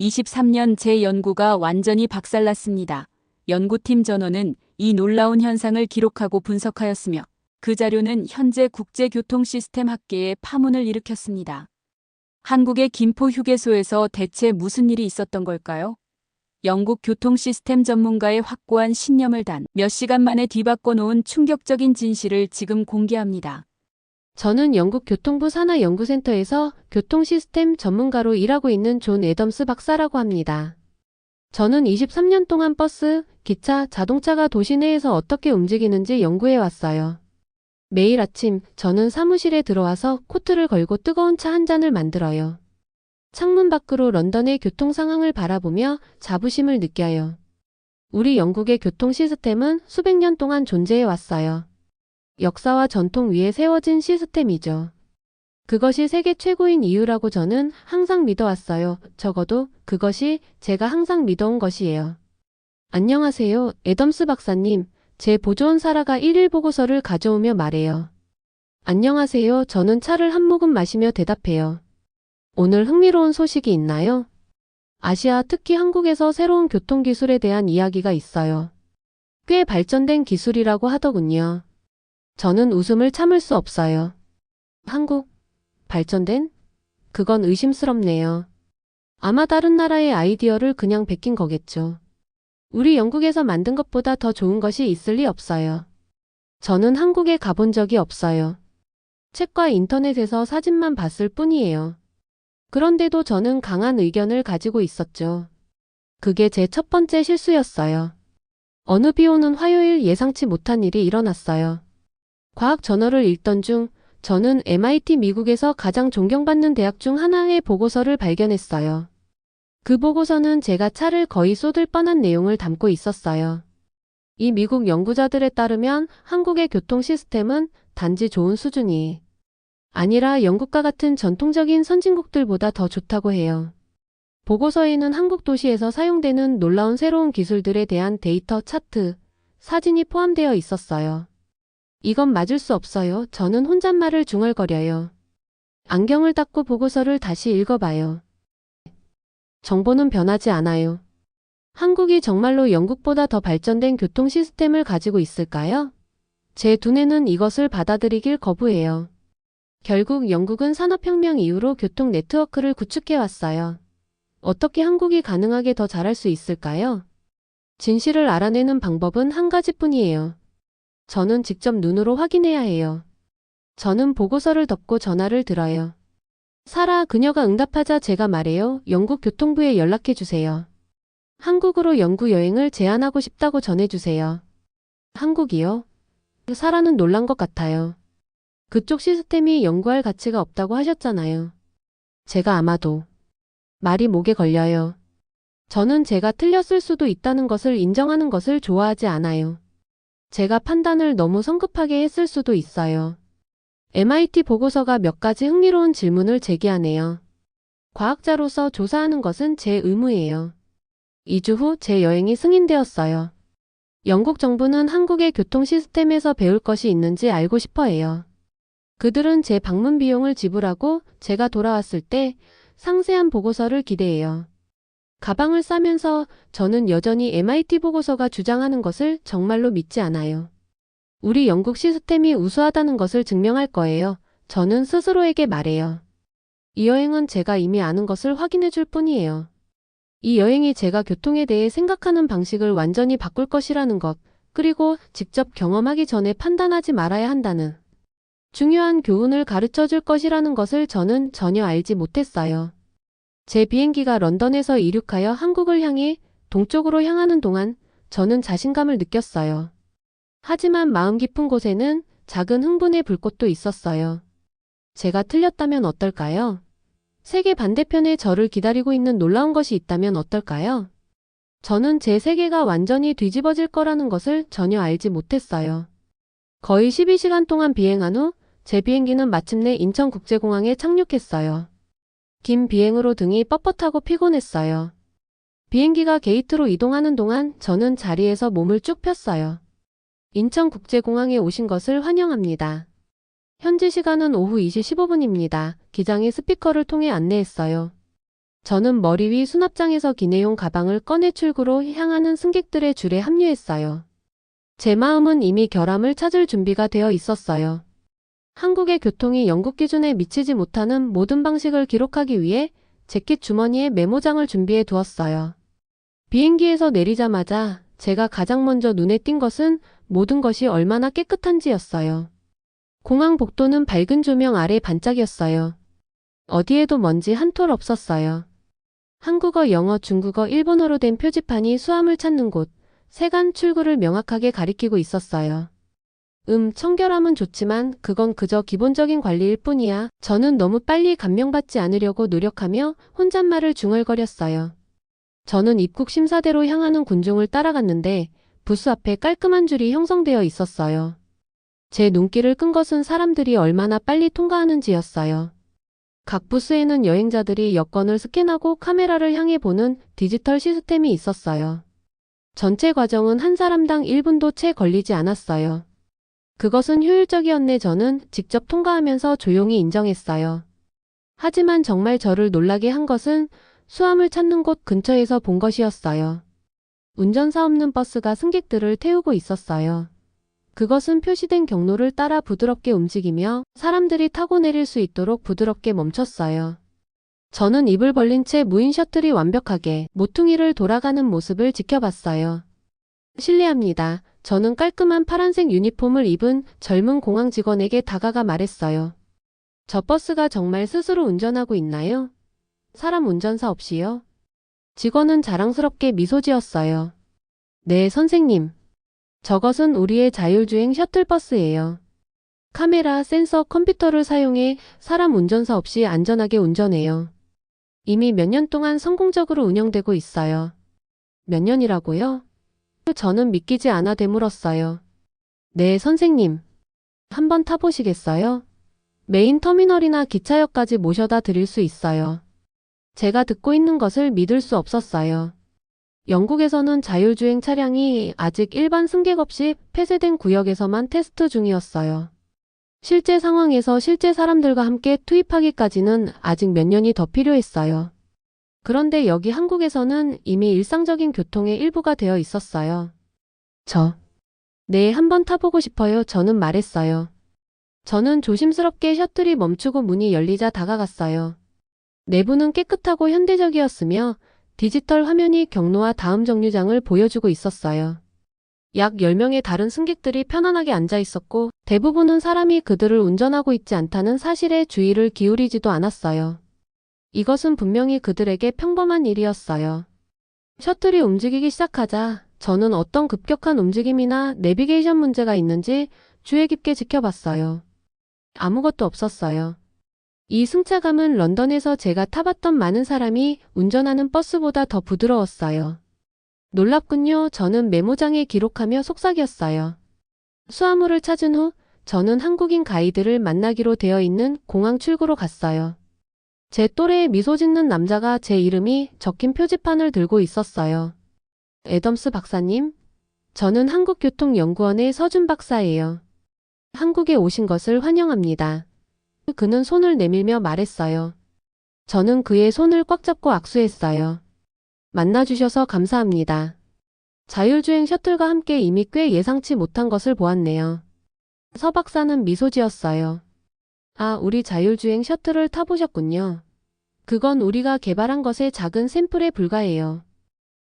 2023년 제 연구가 완전히 박살났습니다. 연구팀 전원은 이 놀라운 현상을 기록하고 분석하였으며 그 자료는 현재 국제교통 시스템 학계에 파문을 일으켰습니다. 한국의 김포 휴게소에서 대체 무슨 일이 있었던 걸까요? 영국 교통 시스템 전문가의 확고한 신념을 단 몇 시간 만에 뒤바꿔 놓은 충격적인 진실을 지금 공개합니다. 저는 영국 교통부 산하연구센터에서 교통 시스템 전문가로 일하고 있는 존 애덤스 박사라고 합니다. 저는 23년 동안 버스, 기차, 자동차가 도시 내에서 어떻게 움직이는지 연구해 왔어요. 매일 아침 저는 사무실에 들어와서 코트를 걸고 뜨거운 차 한 잔을 만들어요. 창문 밖으로 런던의 교통 상황을 바라보며 자부심을 느껴요. 우리 영국의 교통 시스템은 수백 년 동안 존재해 왔어요. 역사와 전통 위에 세워진 시스템이죠. 그것이 세계 최고인 이유라고 저는 항상 믿어왔어요. 적어도 그것이 제가 항상 믿어온 것이에요. 안녕하세요, 애덤스 박사님. 제 보조원 사라가 1일 보고서를 가져오며 말해요. 안녕하세요. 저는 차를 한 모금 마시며 대답해요. 오늘 흥미로운 소식이 있나요? 아시아, 특히 한국에서 새로운 교통기술에 대한 이야기가 있어요. 꽤 발전된 기술이라고 하더군요. 저는 웃음을 참을 수 없어요. 한국? 발전된? 그건 의심스럽네요. 아마 다른 나라의 아이디어를 그냥 베낀 거겠죠. 우리 영국에서 만든 것보다 더 좋은 것이 있을 리 없어요. 저는 한국에 가본 적이 없어요. 책과 인터넷에서 사진만 봤을 뿐이에요. 그런데도 저는 강한 의견을 가지고 있었죠. 그게 제 첫 번째 실수였어요. 어느 비 오는 화요일 예상치 못한 일이 일어났어요. 과학 저널을 읽던 중 저는 MIT 미국에서 가장 존경받는 대학 중 하나의 보고서를 발견했어요. 그 보고서는 제가 차를 거의 쏟을 뻔한 내용을 담고 있었어요. 이 미국 연구자들에 따르면 한국의 교통 시스템은 단지 좋은 수준이 아니라 영국과 같은 전통적인 선진국들보다 더 좋다고 해요. 보고서에는 한국 도시에서 사용되는 놀라운 새로운 기술들에 대한 데이터 차트, 사진이 포함되어 있었어요. 이건 맞을 수 없어요. 저는 혼잣말을 중얼거려요. 안경을 닦고 보고서를 다시 읽어봐요. 정보는 변하지 않아요. 한국이 정말로 영국보다 더 발전된 교통 시스템을 가지고 있을까요? 제 두뇌는 이것을 받아들이길 거부해요. 결국 영국은 산업혁명 이후로 교통 네트워크를 구축해왔어요. 어떻게 한국이 가능하게 더 잘할 수 있을까요? 진실을 알아내는 방법은 한 가지뿐이에요. 저는 직접 눈으로 확인해야 해요. 저는 보고서를 덮고 전화를 들어요. 사라, 그녀가 응답하자 제가 말해요. 영국 교통부에 연락해주세요. 한국으로 연구 여행을 제안하고 싶다고 전해주세요. 한국이요? 사라는 놀란 것 같아요. 그쪽 시스템이 연구할 가치가 없다고 하셨잖아요. 제가 아마도. 말이 목에 걸려요. 저는 제가 틀렸을 수도 있다는 것을 인정하는 것을 좋아하지 않아요. 제가 판단을 너무 성급하게 했을 수도 있어요. MIT 보고서가 몇 가지 흥미로운 질문을 제기하네요. 과학자로서 조사하는 것은 제 의무예요. 2주 후 제 여행이 승인되었어요. 영국 정부는 한국의 교통 시스템에서 배울 것이 있는지 알고 싶어 해요. 그들은 제 방문 비용을 지불하고 제가 돌아왔을 때 상세한 보고서를 기대해요. 가방을 싸면서 저는 여전히 MIT 보고서가 주장하는 것을 정말로 믿지 않아요. 우리 영국 시스템이 우수하다는 것을 증명할 거예요. 저는 스스로에게 말해요. 이 여행은 제가 이미 아는 것을 확인해 줄 뿐이에요. 이 여행이 제가 교통에 대해 생각하는 방식을 완전히 바꿀 것이라는 것, 그리고 직접 경험하기 전에 판단하지 말아야 한다는 중요한 교훈을 가르쳐 줄 것이라는 것을 저는 전혀 알지 못했어요. 제 비행기가 런던에서 이륙하여 한국을 향해 동쪽으로 향하는 동안 저는 자신감을 느꼈어요. 하지만 마음 깊은 곳에는 작은 흥분의 불꽃도 있었어요. 제가 틀렸다면 어떨까요? 세계 반대편에 저를 기다리고 있는 놀라운 것이 있다면 어떨까요? 저는 제 세계가 완전히 뒤집어질 거라는 것을 전혀 알지 못했어요. 거의 12시간 동안 비행한 후 제 비행기는 마침내 인천국제공항에 착륙했어요. 긴 비행으로 등이 뻣뻣하고 피곤했어요. 비행기가 게이트로 이동하는 동안 저는 자리에서 몸을 쭉 폈어요. 인천국제공항에 오신 것을 환영합니다. 현지 시간은 오후 2시 15분입니다. 기장이 스피커를 통해 안내했어요. 저는 머리 위 수납장에서 기내용 가방을 꺼내 출구로 향하는 승객들의 줄에 합류했어요. 제 마음은 이미 결함을 찾을 준비가 되어 있었어요. 한국의 교통이 영국 기준에 미치지 못하는 모든 방식을 기록하기 위해 재킷 주머니에 메모장을 준비해 두었어요. 비행기에서 내리자마자 제가 가장 먼저 눈에 띈 것은 모든 것이 얼마나 깨끗한지였어요. 공항 복도는 밝은 조명 아래 반짝였어요. 어디에도 먼지 한 톨 없었어요. 한국어, 영어, 중국어, 일본어로 된 표지판이 수암을 찾는 곳, 세관 출구를 명확하게 가리키고 있었어요. 청결함은 좋지만 그건 그저 기본적인 관리일 뿐이야. 저는 너무 빨리 감명받지 않으려고 노력하며 혼잣말을 중얼거렸어요. 저는 입국 심사대로 향하는 군중을 따라갔는데 부스 앞에 깔끔한 줄이 형성되어 있었어요. 제 눈길을 끈 것은 사람들이 얼마나 빨리 통과하는지였어요. 각 부스에는 여행자들이 여권을 스캔하고 카메라를 향해 보는 디지털 시스템이 있었어요. 전체 과정은 한 사람당 1분도 채 걸리지 않았어요. 그것은 효율적이었네. 저는 직접 통과하면서 조용히 인정했어요. 하지만 정말 저를 놀라게 한 것은 수암을 찾는 곳 근처에서 본 것이었어요. 운전사 없는 버스가 승객들을 태우고 있었어요. 그것은 표시된 경로를 따라 부드럽게 움직이며 사람들이 타고 내릴 수 있도록 부드럽게 멈췄어요. 저는 입을 벌린 채 무인 셔틀이 완벽하게 모퉁이를 돌아가는 모습을 지켜봤어요. 실례합니다. 저는 깔끔한 파란색 유니폼을 입은 젊은 공항 직원에게 다가가 말했어요. 저 버스가 정말 스스로 운전하고 있나요? 사람 운전사 없이요? 직원은 자랑스럽게 미소 지었어요. 네, 선생님. 저것은 우리의 자율주행 셔틀버스예요. 카메라, 센서, 컴퓨터를 사용해 사람 운전사 없이 안전하게 운전해요. 이미 몇 년 동안 성공적으로 운영되고 있어요. 몇 년이라고요? 저는 믿기지 않아 되물었어요. 네, 선생님. 한번 타보시겠어요? 메인 터미널이나 기차역까지 모셔다 드릴 수 있어요. 제가 듣고 있는 것을 믿을 수 없었어요. 영국에서는 자율주행 차량이 아직 일반 승객 없이 폐쇄된 구역에서만 테스트 중이었어요. 실제 상황에서 실제 사람들과 함께 투입하기까지는 아직 몇 년이 더 필요했어요. 그런데 여기 한국에서는 이미 일상적인 교통의 일부가 되어 있었어요. 네, 한번 타보고 싶어요. 저는 말했어요. 저는 조심스럽게 셔틀이 멈추고 문이 열리자 다가갔어요. 내부는 깨끗하고 현대적이었으며 디지털 화면이 경로와 다음 정류장을 보여주고 있었어요. 약 10명의 다른 승객들이 편안하게 앉아 있었고 대부분은 사람이 그들을 운전하고 있지 않다는 사실에 주의를 기울이지도 않았어요. 이것은 분명히 그들에게 평범한 일이었어요. 셔틀이 움직이기 시작하자 저는 어떤 급격한 움직임이나 내비게이션 문제가 있는지 주의 깊게 지켜봤어요. 아무것도 없었어요. 이 승차감은 런던에서 제가 타봤던 많은 사람이 운전하는 버스보다 더 부드러웠어요. 놀랍군요. 저는 메모장에 기록하며 속삭였어요. 수화물을 찾은 후 저는 한국인 가이드를 만나기로 되어 있는 공항 출구로 갔어요. 제 또래의 미소 짓는 남자가 제 이름이 적힌 표지판을 들고 있었어요. 애덤스 박사님? 저는 한국교통연구원의 서준 박사예요. 한국에 오신 것을 환영합니다. 그는 손을 내밀며 말했어요. 저는 그의 손을 꽉 잡고 악수했어요. 만나주셔서 감사합니다. 자율주행 셔틀과 함께 이미 꽤 예상치 못한 것을 보았네요. 서 박사는 미소 지었어요. 아, 우리 자율주행 셔틀을 타보셨군요. 그건 우리가 개발한 것의 작은 샘플에 불과해요.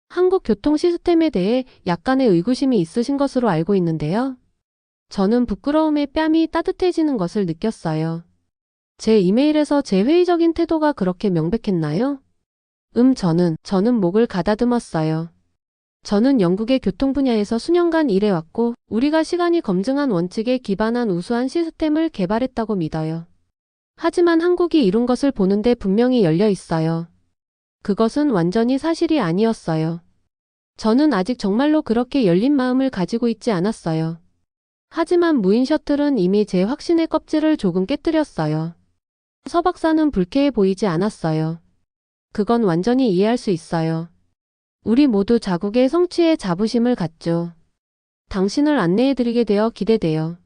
한국 교통 시스템에 대해 약간의 의구심이 있으신 것으로 알고 있는데요. 저는 부끄러움에 뺨이 따뜻해지는 것을 느꼈어요. 제 이메일에서 제 회의적인 태도가 그렇게 명백했나요? 저는 목을 가다듬었어요. 저는 영국의 교통 분야에서 수년간 일해왔고 우리가 시간이 검증한 원칙에 기반한 우수한 시스템을 개발했다고 믿어요. 하지만 한국이 이룬 것을 보는데 분명히 열려 있어요. 그것은 완전히 사실이 아니었어요. 저는 아직 정말로 그렇게 열린 마음을 가지고 있지 않았어요. 하지만 무인 셔틀은 이미 제 확신의 껍질을 조금 깨뜨렸어요. 서 박사는 불쾌해 보이지 않았어요. 그건 완전히 이해할 수 있어요. 우리 모두 자국의 성취에 자부심을 갖죠. 당신을 안내해드리게 되어 기대돼요.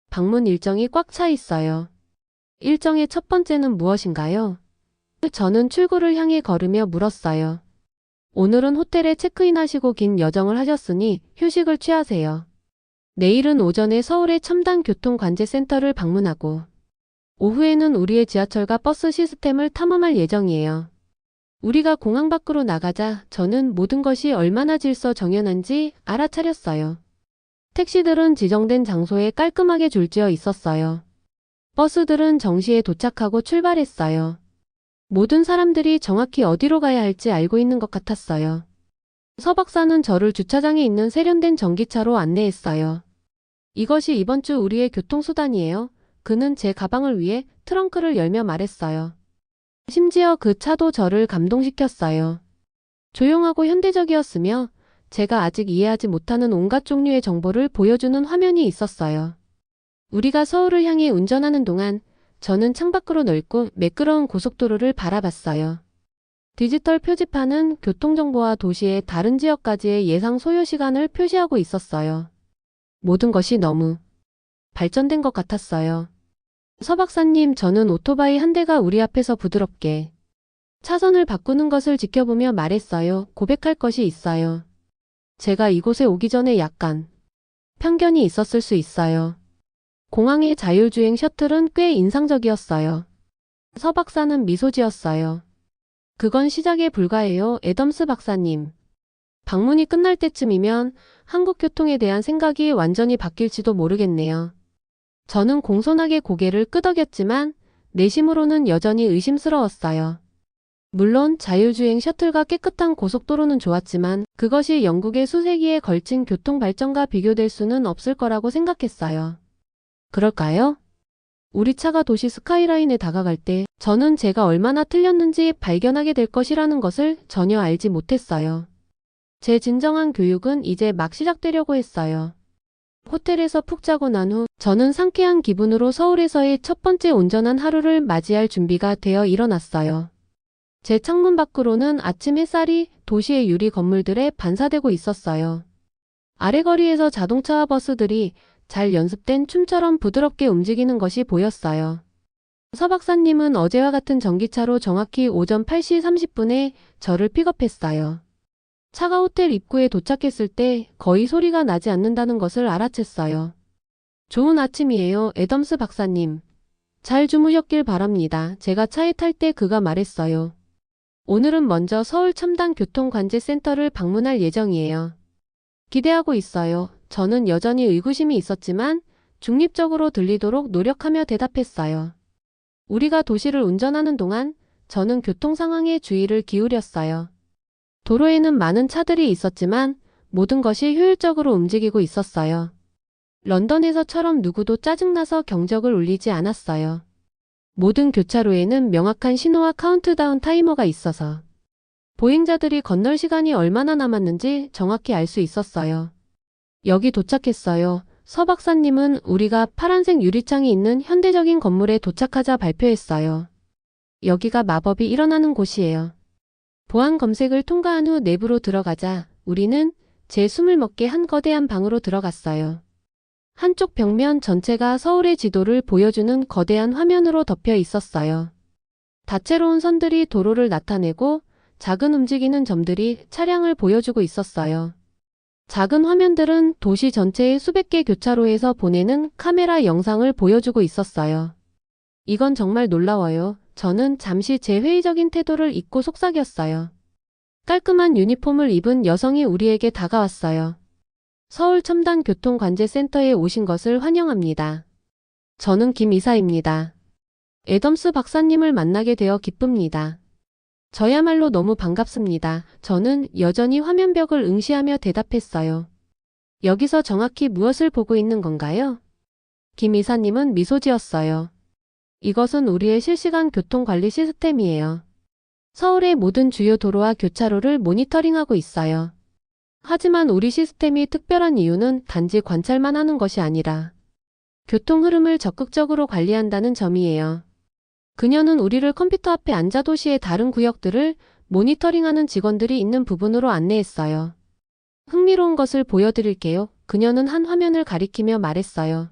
방문 일정이 꽉 차 있어요. 일정의 첫 번째는 무엇인가요? 저는 출구를 향해 걸으며 물었어요. 오늘은 호텔에 체크인하시고 긴 여정을 하셨으니 휴식을 취하세요. 내일은 오전에 서울의 첨단교통관제센터를 방문하고 오후에는 우리의 지하철과 버스 시스템을 탐험할 예정이에요. 우리가 공항 밖으로 나가자 저는 모든 것이 얼마나 질서정연한지 알아차렸어요. 택시들은 지정된 장소에 깔끔하게 줄지어 있었어요. 버스들은 정시에 도착하고 출발했어요. 모든 사람들이 정확히 어디로 가야 할지 알고 있는 것 같았어요. 서 박사는 저를 주차장에 있는 세련된 전기차로 안내했어요. 이것이 이번 주 우리의 교통수단이에요. 그는 제 가방을 위해 트렁크를 열며 말했어요. 심지어 그 차도 저를 감동시켰어요. 조용하고 현대적이었으며 제가 아직 이해하지 못하는 온갖 종류의 정보를 보여주는 화면이 있었어요. 우리가 서울을 향해 운전하는 동안 저는 창밖으로 넓고 매끄러운 고속도로를 바라봤어요. 디지털 표지판은 교통정보와 도시의 다른 지역까지의 예상 소요 시간을 표시하고 있었어요. 모든 것이 너무 발전된 것 같았어요. 서 박사님, 저는 오토바이 한 대가 우리 앞에서 부드럽게 차선을 바꾸는 것을 지켜보며 말했어요. 고백할 것이 있어요. 제가 이곳에 오기 전에 약간 편견이 있었을 수 있어요. 공항의 자율주행 셔틀은 꽤 인상적이었어요. 서 박사는 미소 지었어요. 그건 시작에 불과해요, 애덤스 박사님. 방문이 끝날 때쯤이면 한국 교통에 대한 생각이 완전히 바뀔지도 모르겠네요. 저는 공손하게 고개를 끄덕였지만 내심으로는 여전히 의심스러웠어요. 물론 자율주행 셔틀과 깨끗한 고속도로는 좋았지만 그것이 영국의 수세기에 걸친 교통 발전과 비교될 수는 없을 거라고 생각했어요. 그럴까요? 우리 차가 도시 스카이라인에 다가갈 때 저는 제가 얼마나 틀렸는지 발견하게 될 것이라는 것을 전혀 알지 못했어요. 제 진정한 교육은 이제 막 시작되려고 했어요. 호텔에서 푹 자고 난 후 저는 상쾌한 기분으로 서울에서의 첫 번째 온전한 하루를 맞이할 준비가 되어 일어났어요. 제 창문 밖으로는 아침 햇살이 도시의 유리 건물들에 반사되고 있었어요. 아래 거리에서 자동차와 버스들이 잘 연습된 춤처럼 부드럽게 움직이는 것이 보였어요. 서 박사님은 어제와 같은 전기차로 정확히 오전 8시 30분에 저를 픽업했어요. 차가 호텔 입구에 도착했을 때 거의 소리가 나지 않는다는 것을 알아챘어요. 좋은 아침이에요, 애덤스 박사님. 잘 주무셨길 바랍니다. 제가 차에 탈 때 그가 말했어요. 오늘은 먼저 서울 첨단교통관제센터를 방문할 예정이에요. 기대하고 있어요. 저는 여전히 의구심이 있었지만 중립적으로 들리도록 노력하며 대답했어요. 우리가 도시를 운전하는 동안 저는 교통 상황에 주의를 기울였어요. 도로에는 많은 차들이 있었지만 모든 것이 효율적으로 움직이고 있었어요. 런던에서처럼 누구도 짜증나서 경적을 울리지 않았어요. 모든 교차로에는 명확한 신호와 카운트다운 타이머가 있어서 보행자들이 건널 시간이 얼마나 남았는지 정확히 알 수 있었어요. 여기 도착했어요. 서 박사님은 우리가 파란색 유리창이 있는 현대적인 건물에 도착하자 발표했어요. 여기가 마법이 일어나는 곳이에요. 보안 검색을 통과한 후 내부로 들어가자 우리는 제 숨을 먹게 한 거대한 방으로 들어갔어요. 한쪽 벽면 전체가 서울의 지도를 보여주는 거대한 화면으로 덮여 있었어요. 다채로운 선들이 도로를 나타내고 작은 움직이는 점들이 차량을 보여주고 있었어요. 작은 화면들은 도시 전체의 수백 개 교차로에서 보내는 카메라 영상을 보여주고 있었어요. 이건 정말 놀라워요. 저는 잠시 제 회의적인 태도를 잊고 속삭였어요. 깔끔한 유니폼을 입은 여성이 우리에게 다가왔어요. 서울 첨단교통관제센터에 오신 것을 환영합니다. 저는 김 이사입니다. 애덤스 박사님을 만나게 되어 기쁩니다. 저야말로 너무 반갑습니다. 저는 여전히 화면벽을 응시하며 대답했어요. 여기서 정확히 무엇을 보고 있는 건가요? 김 이사님은 미소 지었어요. 이것은 우리의 실시간 교통관리 시스템이에요. 서울의 모든 주요 도로와 교차로를 모니터링하고 있어요. 하지만 우리 시스템이 특별한 이유는 단지 관찰만 하는 것이 아니라 교통 흐름을 적극적으로 관리한다는 점이에요. 그녀는 우리를 컴퓨터 앞에 앉아 도시의 다른 구역들을 모니터링하는 직원들이 있는 부분으로 안내했어요. 흥미로운 것을 보여드릴게요. 그녀는 한 화면을 가리키며 말했어요.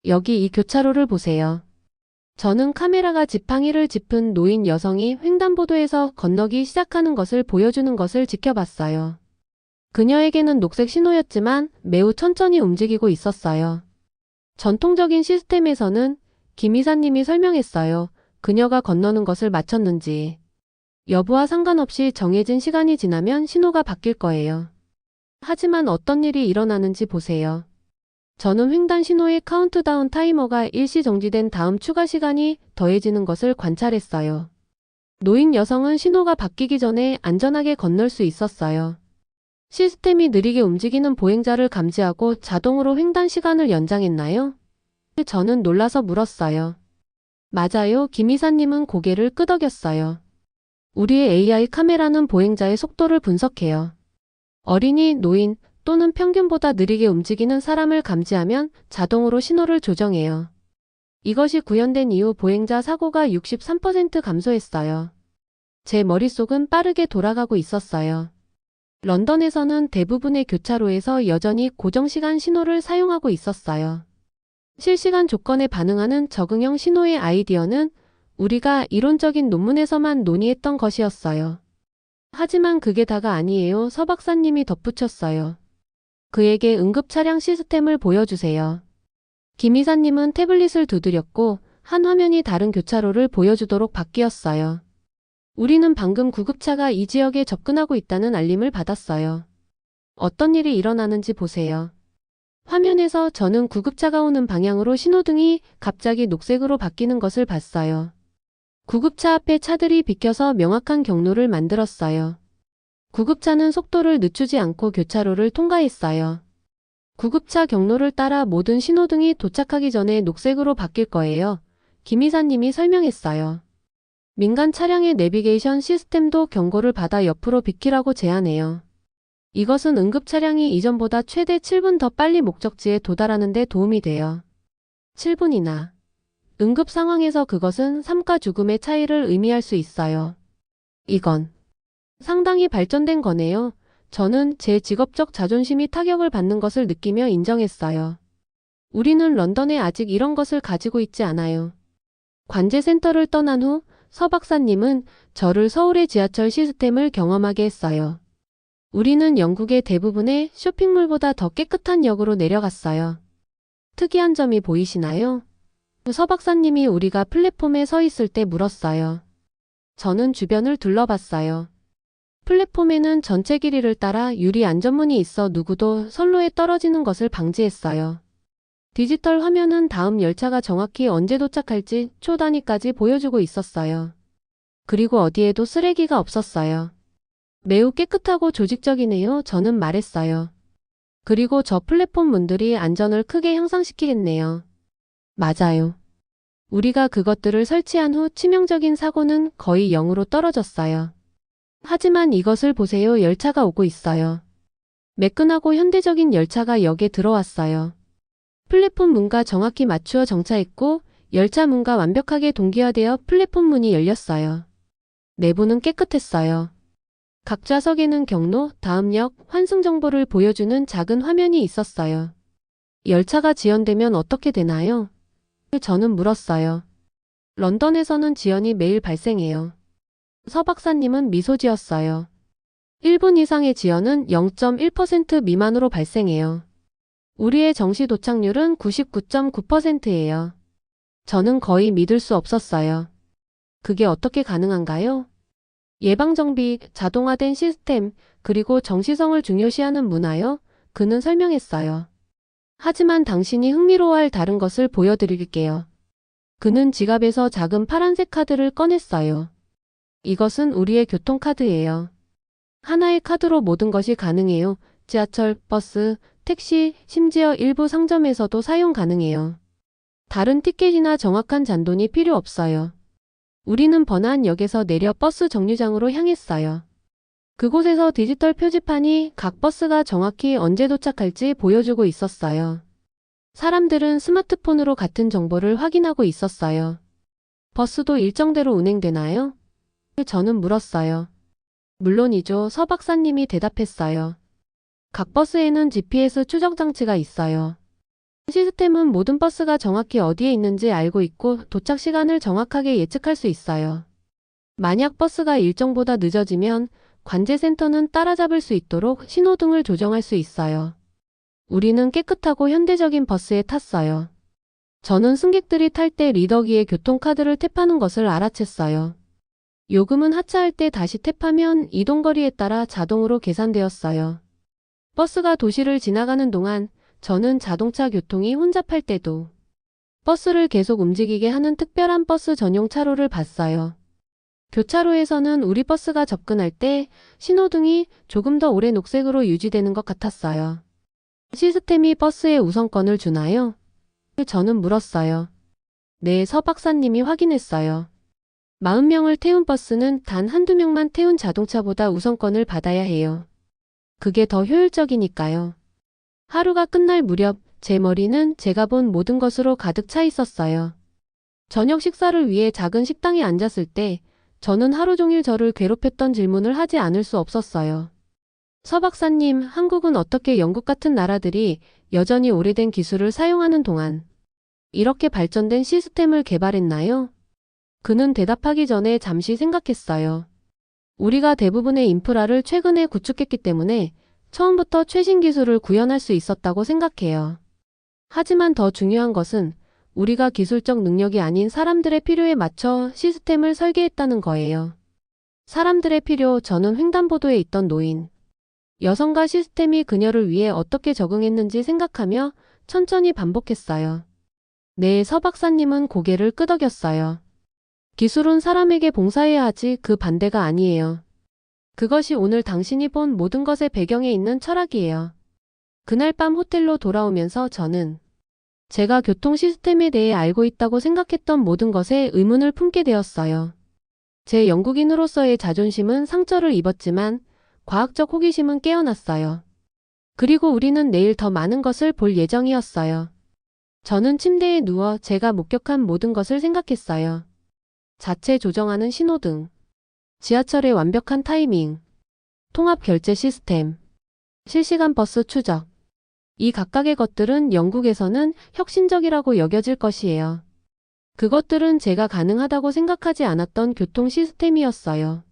여기 이 교차로를 보세요. 저는 카메라가 지팡이를 짚은 노인 여성이 횡단보도에서 건너기 시작하는 것을 보여주는 것을 지켜봤어요. 그녀에게는 녹색 신호였지만 매우 천천히 움직이고 있었어요. 전통적인 시스템에서는 김 이사님이 설명했어요. 그녀가 건너는 것을 마쳤는지. 여부와 상관없이 정해진 시간이 지나면 신호가 바뀔 거예요. 하지만 어떤 일이 일어나는지 보세요. 저는 횡단 신호의 카운트다운 타이머가 일시 정지된 다음 추가 시간이 더해지는 것을 관찰했어요. 노인 여성은 신호가 바뀌기 전에 안전하게 건널 수 있었어요. 시스템이 느리게 움직이는 보행자를 감지하고 자동으로 횡단 시간을 연장했나요? 저는 놀라서 물었어요. 맞아요. 김 이사님은 고개를 끄덕였어요. 우리의 AI 카메라는 보행자의 속도를 분석해요. 어린이, 노인 또는 평균보다 느리게 움직이는 사람을 감지하면 자동으로 신호를 조정해요. 이것이 구현된 이후 보행자 사고가 63% 감소했어요. 제 머릿속은 빠르게 돌아가고 있었어요. 런던에서는 대부분의 교차로에서 여전히 고정시간 신호를 사용하고 있었어요. 실시간 조건에 반응하는 적응형 신호의 아이디어는 우리가 이론적인 논문에서만 논의했던 것이었어요. 하지만 그게 다가 아니에요. 서 박사님이 덧붙였어요. 그에게 응급 차량 시스템을 보여주세요. 김 이사님은 태블릿을 두드렸고 한 화면이 다른 교차로를 보여주도록 바뀌었어요. 우리는 방금 구급차가 이 지역에 접근하고 있다는 알림을 받았어요. 어떤 일이 일어나는지 보세요. 화면에서 저는 구급차가 오는 방향으로 신호등이 갑자기 녹색으로 바뀌는 것을 봤어요. 구급차 앞에 차들이 비켜서 명확한 경로를 만들었어요. 구급차는 속도를 늦추지 않고 교차로를 통과했어요. 구급차 경로를 따라 모든 신호등이 도착하기 전에 녹색으로 바뀔 거예요. 김 이사님이 설명했어요. 민간 차량의 내비게이션 시스템도 경고를 받아 옆으로 비키라고 제안해요. 이것은 응급 차량이 이전보다 최대 7분 더 빨리 목적지에 도달하는 데 도움이 돼요. 7분이나. 응급 상황에서 그것은 삶과 죽음의 차이를 의미할 수 있어요. 이건 상당히 발전된 거네요. 저는 제 직업적 자존심이 타격을 받는 것을 느끼며 인정했어요. 우리는 런던에 아직 이런 것을 가지고 있지 않아요. 관제센터를 떠난 후 서 박사님은 저를 서울의 지하철 시스템을 경험하게 했어요. 우리는 영국의 대부분의 쇼핑몰보다 더 깨끗한 역으로 내려갔어요. 특이한 점이 보이시나요? 서 박사님이 우리가 플랫폼에 서 있을 때 물었어요. 저는 주변을 둘러봤어요. 플랫폼에는 전체 길이를 따라 유리 안전문이 있어 누구도 선로에 떨어지는 것을 방지했어요. 디지털 화면은 다음 열차가 정확히 언제 도착할지 초 단위까지 보여주고 있었어요. 그리고 어디에도 쓰레기가 없었어요. 매우 깨끗하고 조직적이네요. 저는 말했어요. 그리고 저 플랫폼 문들이 안전을 크게 향상시키겠네요. 맞아요. 우리가 그것들을 설치한 후 치명적인 사고는 거의 0으로 떨어졌어요. 하지만 이것을 보세요. 열차가 오고 있어요. 매끈하고 현대적인 열차가 역에 들어왔어요. 플랫폼 문과 정확히 맞추어 정차했고 열차 문과 완벽하게 동기화되어 플랫폼 문이 열렸어요. 내부는 깨끗했어요. 각 좌석에는 경로, 다음 역, 환승 정보를 보여주는 작은 화면이 있었어요. 열차가 지연되면 어떻게 되나요? 저는 물었어요. 런던에서는 지연이 매일 발생해요. 서 박사님은 미소 지었어요. 1분 이상의 지연은 0.1% 미만으로 발생해요. 우리의 정시 도착률은 99.9%예요. 저는 거의 믿을 수 없었어요. 그게 어떻게 가능한가요? 예방정비, 자동화된 시스템, 그리고 정시성을 중요시하는 문화요? 그는 설명했어요. 하지만 당신이 흥미로워할 다른 것을 보여드릴게요. 그는 지갑에서 작은 파란색 카드를 꺼냈어요. 이것은 우리의 교통카드예요. 하나의 카드로 모든 것이 가능해요. 지하철, 버스, 택시, 심지어 일부 상점에서도 사용 가능해요. 다른 티켓이나 정확한 잔돈이 필요 없어요. 우리는 번화한 역에서 내려 버스 정류장으로 향했어요. 그곳에서 디지털 표지판이 각 버스가 정확히 언제 도착할지 보여주고 있었어요. 사람들은 스마트폰으로 같은 정보를 확인하고 있었어요. 버스도 일정대로 운행되나요? 저는 물었어요. 물론이죠. 서 박사님이 대답했어요. 각 버스에는 GPS 추적 장치가 있어요. 시스템은 모든 버스가 정확히 어디에 있는지 알고 있고 도착 시간을 정확하게 예측할 수 있어요. 만약 버스가 일정보다 늦어지면 관제센터는 따라잡을 수 있도록 신호등을 조정할 수 있어요. 우리는 깨끗하고 현대적인 버스에 탔어요. 저는 승객들이 탈 때 리더기에 교통카드를 탭하는 것을 알아챘어요. 요금은 하차할 때 다시 탭하면 이동거리에 따라 자동으로 계산되었어요. 버스가 도시를 지나가는 동안 저는 자동차 교통이 혼잡할 때도 버스를 계속 움직이게 하는 특별한 버스 전용 차로를 봤어요. 교차로에서는 우리 버스가 접근할 때 신호등이 조금 더 오래 녹색으로 유지되는 것 같았어요. 시스템이 버스에 우선권을 주나요? 저는 물었어요. 네, 서 박사님이 확인했어요. 40명을 태운 버스는 단 한두 명만 태운 자동차보다 우선권을 받아야 해요. 그게 더 효율적이니까요. 하루가 끝날 무렵 제 머리는 제가 본 모든 것으로 가득 차 있었어요. 저녁 식사를 위해 작은 식당에 앉았을 때 저는 하루 종일 저를 괴롭혔던 질문을 하지 않을 수 없었어요. 서 박사님, 한국은 어떻게 영국 같은 나라들이 여전히 오래된 기술을 사용하는 동안 이렇게 발전된 시스템을 개발했나요? 그는 대답하기 전에 잠시 생각했어요. 우리가 대부분의 인프라를 최근에 구축했기 때문에 처음부터 최신 기술을 구현할 수 있었다고 생각해요. 하지만 더 중요한 것은 우리가 기술적 능력이 아닌 사람들의 필요에 맞춰 시스템을 설계했다는 거예요. 사람들의 필요, 저는 횡단보도에 있던 노인. 여성과 시스템이 그녀를 위해 어떻게 적응했는지 생각하며 천천히 반복했어요. 네, 서 박사님은 고개를 끄덕였어요. 기술은 사람에게 봉사해야 하지 그 반대가 아니에요. 그것이 오늘 당신이 본 모든 것의 배경에 있는 철학이에요. 그날 밤 호텔로 돌아오면서 저는 제가 교통 시스템에 대해 알고 있다고 생각했던 모든 것에 의문을 품게 되었어요. 제 영국인으로서의 자존심은 상처를 입었지만 과학적 호기심은 깨어났어요. 그리고 우리는 내일 더 많은 것을 볼 예정이었어요. 저는 침대에 누워 제가 목격한 모든 것을 생각했어요. 자체 조정하는 신호등, 지하철의 완벽한 타이밍, 통합 결제 시스템, 실시간 버스 추적. 이 각각의 것들은 영국에서는 혁신적이라고 여겨질 것이에요. 그것들은 제가 가능하다고 생각하지 않았던 교통 시스템이었어요.